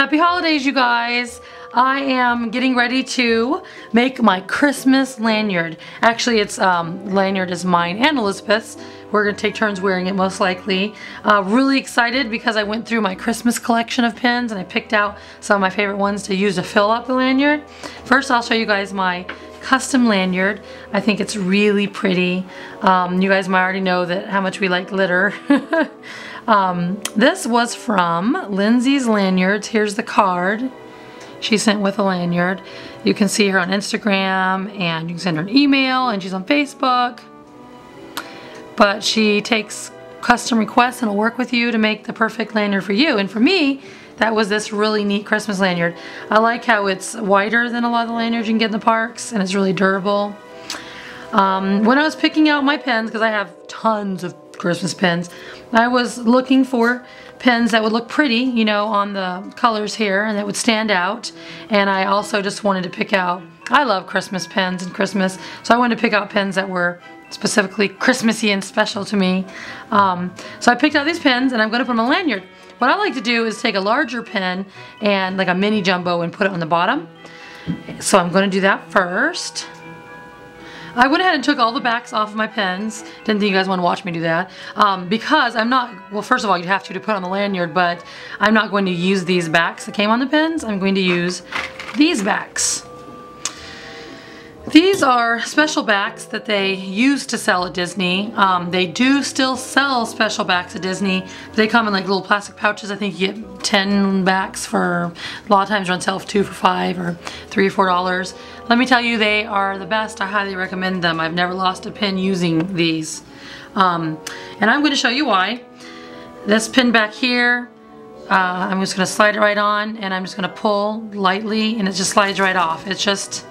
Happy holidays, you guys. I am getting ready to make my Christmas lanyard. Actually, it's lanyard is mine and Elizabeth's. We're gonna take turns wearing it most likely. Really excited because I went through my Christmas collection of pins and I picked out some of my favorite ones to use to fill up the lanyard. First, I'll show you guys my custom lanyard. I think it's really pretty. You guys might already know that how much we like glitter. This was from Lindsay's Lanyards. Here's the card she sent with a lanyard. You can see her on Instagram and you can send her an email, and she's on Facebook. But she takes custom requests and will work with you to make the perfect lanyard for you. And for me, that was this really neat Christmas lanyard. I like how it's wider than a lot of the lanyards you can get in the parks, and it's really durable. When I was picking out my pens, because I have tons of Christmas pens, I was looking for pens that would look pretty, you know, on the colors here, and that would stand out. And I also just wanted to pick out, I love Christmas pens and Christmas, so I wanted to pick out pens that were specifically Christmassy and special to me. So I picked out these pens and I'm going to put them on a lanyard. What I like to do is take a larger pen and like a mini jumbo and put it on the bottom. So I'm going to do that first. I went ahead and took all the backs off of my pens. Didn't think you guys want to watch me do that. Because I'm not, well, first of all, you have to put on the lanyard, but I'm not going to use these backs that came on the pens. I'm going to use these backs. These are special backs that they used to sell at Disney. They do still sell special backs at Disney. They come in like little plastic pouches. I think you get 10 backs for, a lot of times on sale for 2 for $5 or $3 or $4. Let me tell you, they are the best. I highly recommend them. I've never lost a pin using these. And I'm going to show you why. This pin back here, I'm just going to slide it right on, and I'm just going to pull lightly and it just slides right off. It's just,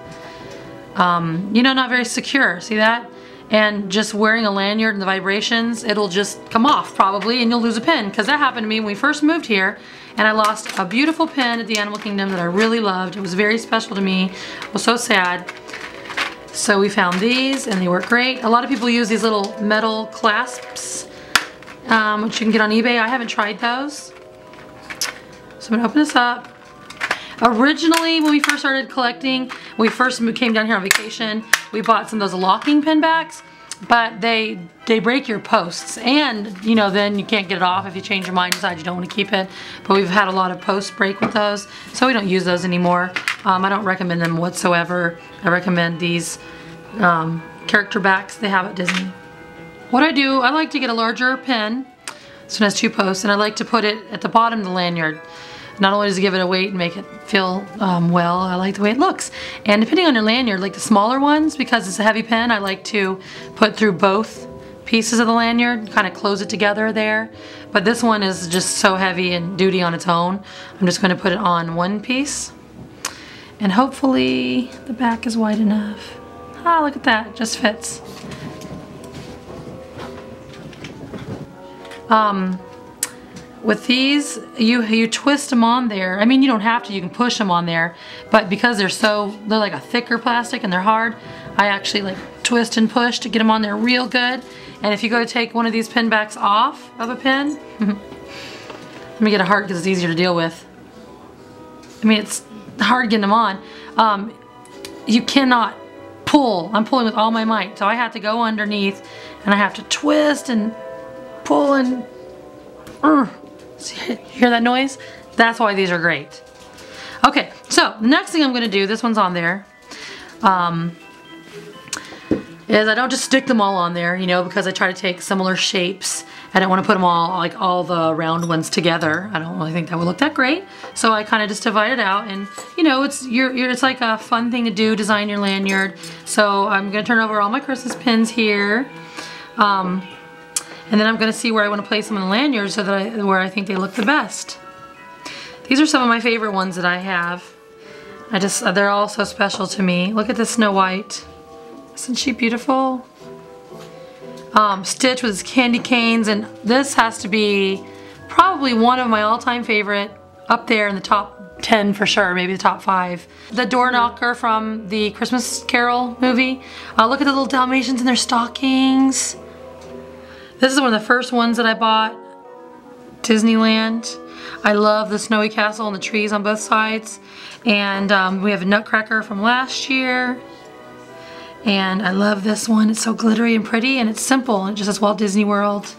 you know, not very secure. See that? And just wearing a lanyard and the vibrations, it'll just come off probably and you'll lose a pin, because that happened to me when we first moved here and I lost a beautiful pin at the Animal Kingdom that I really loved. It was very special to me. I was so sad. So we found these and they work great. A lot of people use these little metal clasps, which you can get on eBay. I haven't tried those. So I'm gonna open this up. Originally, when we first started collecting, when we first came down here on vacation, we bought some of those locking pin backs, but they break your posts, and you know, then you can't get it off if you change your mind, decide you don't want to keep it. But we've had a lot of posts break with those, so we don't use those anymore. I don't recommend them whatsoever. I recommend these character backs they have at Disney. What I do, I like to get a larger pin. This one has 2 posts, and I like to put it at the bottom of the lanyard. Not only does it give it a weight and make it feel well, I like the way it looks. And depending on your lanyard, like the smaller ones, because it's a heavy pen, I like to put through both pieces of the lanyard, kind of close it together there. But this one is just so heavy and duty on its own. I'm just going to put it on one piece. And hopefully the back is wide enough. Ah, look at that, it just fits. With these, you twist them on there. I mean, you don't have to, you can push them on there, but because they're like a thicker plastic and they're hard, I actually like twist and push to get them on there real good. And if you go to take one of these pin backs off of a pin, let me get a heart because it's easier to deal with. I mean, it's hard getting them on. You cannot pull. I'm pulling with all my might, so I have to go underneath and I have to twist and pull and you hear that noise? That's why these are great. Okay, so the next thing I'm going to do, this one's on there, is I don't just stick them all on there, you know, because I try to take similar shapes. I don't want to put them all, like all the round ones together. I don't really think that would look that great. So I kind of just divide it out, and you know, it's like a fun thing to do, design your lanyard. So I'm going to turn over all my Christmas pins here. And then I'm going to see where I want to place them on the lanyard so that where I think they look the best. These are some of my favorite ones that I have. They're all so special to me. Look at this Snow White. Isn't she beautiful? Stitch with his candy canes, and this has to be probably one of my all-time favorite, up there in the top 10 for sure, maybe the top 5. The door knocker from the Christmas Carol movie. Look at the little Dalmatians in their stockings. This is one of the first ones that I bought, Disneyland. I love the snowy castle and the trees on both sides. And we have a nutcracker from last year. And I love this one. It's so glittery and pretty, and it's simple. It just says Walt Disney World.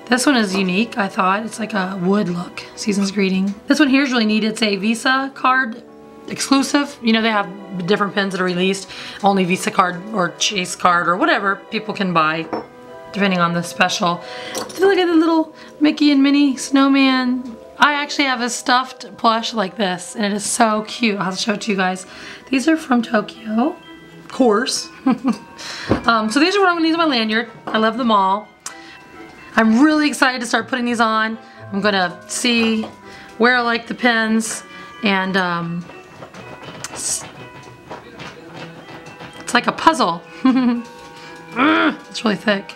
This one is unique, I thought. It's like a wood look. Season's Greeting. This one here is really neat. It's a Visa card exclusive. You know, they have different pins that are released. Only Visa card or Chase card or whatever people can buy, depending on the special. Look at the little Mickey and Minnie snowman. I actually have a stuffed plush like this, and it is so cute. I'll have to show it to you guys. These are from Tokyo. Course. So these are what I'm gonna use on my lanyard. I love them all. I'm really excited to start putting these on. I'm gonna see where I like the pins, and it's like a puzzle. It's really thick.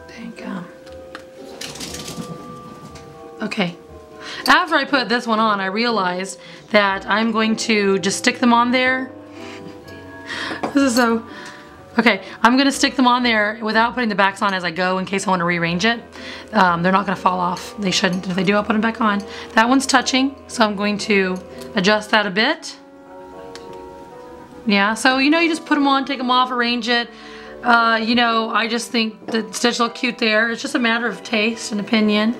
There you go. Okay, after I put this one on, I realized that I'm going to just stick them on there. This is so... Okay, I'm gonna stick them on there without putting the backs on as I go in case I want to rearrange it. They're not gonna fall off. They shouldn't. If they do, I'll put them back on. That one's touching, so I'm going to adjust that a bit. Yeah, so you know, you just put them on, take them off, arrange it. You know, I just think the stitch look cute there. It's just a matter of taste and opinion.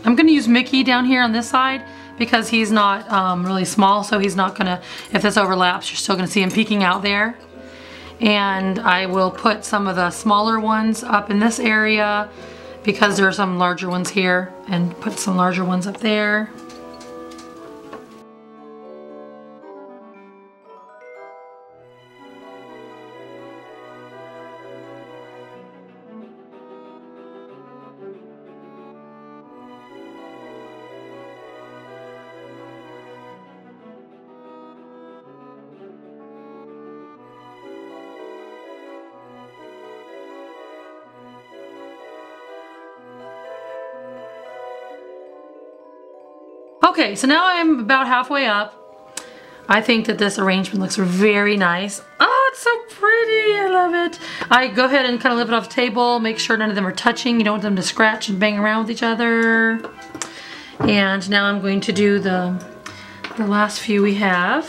I'm gonna use Mickey down here on this side because he's not really small, so he's not gonna, if this overlaps, you're still gonna see him peeking out there. And I will put some of the smaller ones up in this area because there are some larger ones here, and put some larger ones up there. Okay, so now I'm about halfway up. I think that this arrangement looks very nice. Oh, it's so pretty, I love it. I go ahead and kind of lift it off the table, make sure none of them are touching. You don't want them to scratch and bang around with each other. And now I'm going to do the last few we have.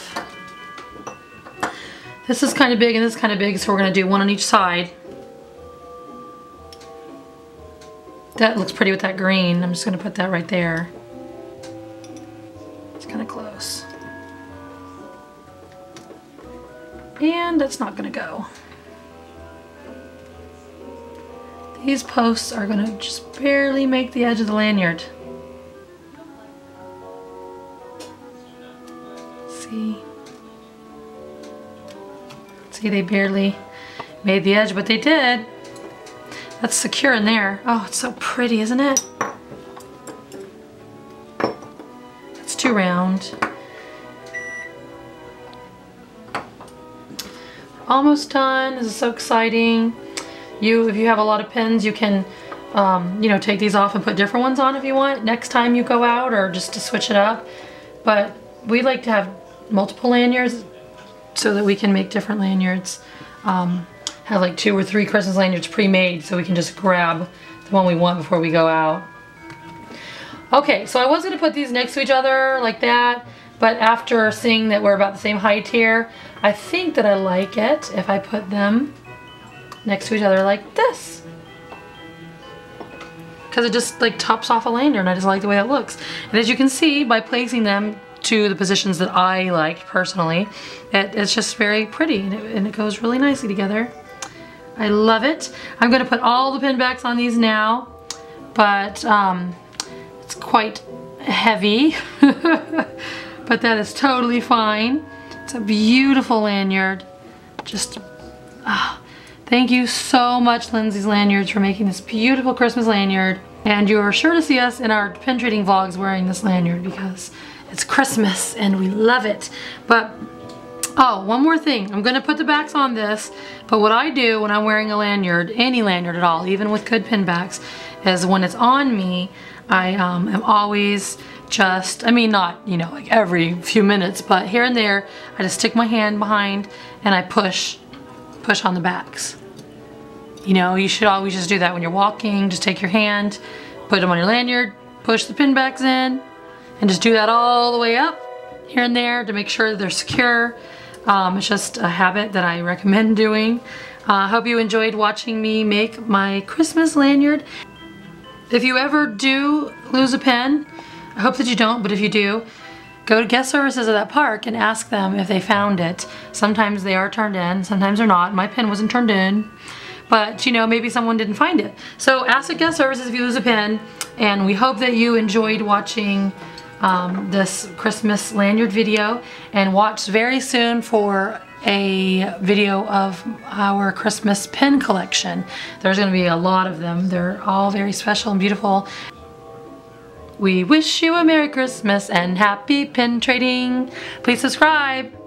This is kind of big and this is kind of big, so we're gonna do one on each side. That looks pretty with that green. I'm just gonna put that right there. Kind of close. And that's not gonna go. These posts are gonna just barely make the edge of the lanyard. See? See, they barely made the edge, but they did. That's secure in there. Oh, it's so pretty, isn't it? Too round. Almost done. This is so exciting. If you have a lot of pins, you can you know, take these off and put different ones on if you want next time you go out, or just to switch it up. But we like to have multiple lanyards so that we can make different lanyards. Have like 2 or 3 Christmas lanyards pre-made so we can just grab the one we want before we go out. Okay, so I was going to put these next to each other like that, but after seeing that we're about the same height here, I think that I like it if I put them next to each other like this. Because it just like tops off a lanyard, and I just like the way that looks. And as you can see, by placing them to the positions that I like personally. It's just very pretty, and it goes really nicely together. I love it. I'm going to put all the pin backs on these now, but it's quite heavy, but that is totally fine. It's a beautiful lanyard. Just, thank you so much, Lindsay's Lanyards, for making this beautiful Christmas lanyard. And you're sure to see us in our pin trading vlogs wearing this lanyard because it's Christmas and we love it. But, oh, one more thing. I'm gonna put the backs on this, but what I do when I'm wearing a lanyard, any lanyard at all, even with good pin backs, is when it's on me, I am always just, I mean, not, you know, like every few minutes, but here and there, I just stick my hand behind and I push on the backs. You know, you should always just do that when you're walking. Just take your hand, put them on your lanyard, push the pin backs in, and just do that all the way up, here and there, to make sure they're secure. It's just a habit that I recommend doing. I hope you enjoyed watching me make my Christmas lanyard. If you ever do lose a pin, I hope that you don't, but if you do, go to guest services at that park and ask them if they found it. Sometimes they are turned in, sometimes they're not. My pin wasn't turned in, but you know, maybe someone didn't find it. So ask at guest services if you lose a pin, and we hope that you enjoyed watching this Christmas lanyard video, and watch very soon for a video of our Christmas pin collection. There's going to be a lot of them. They're all very special and beautiful. We wish you a Merry Christmas and happy pin trading. Please subscribe.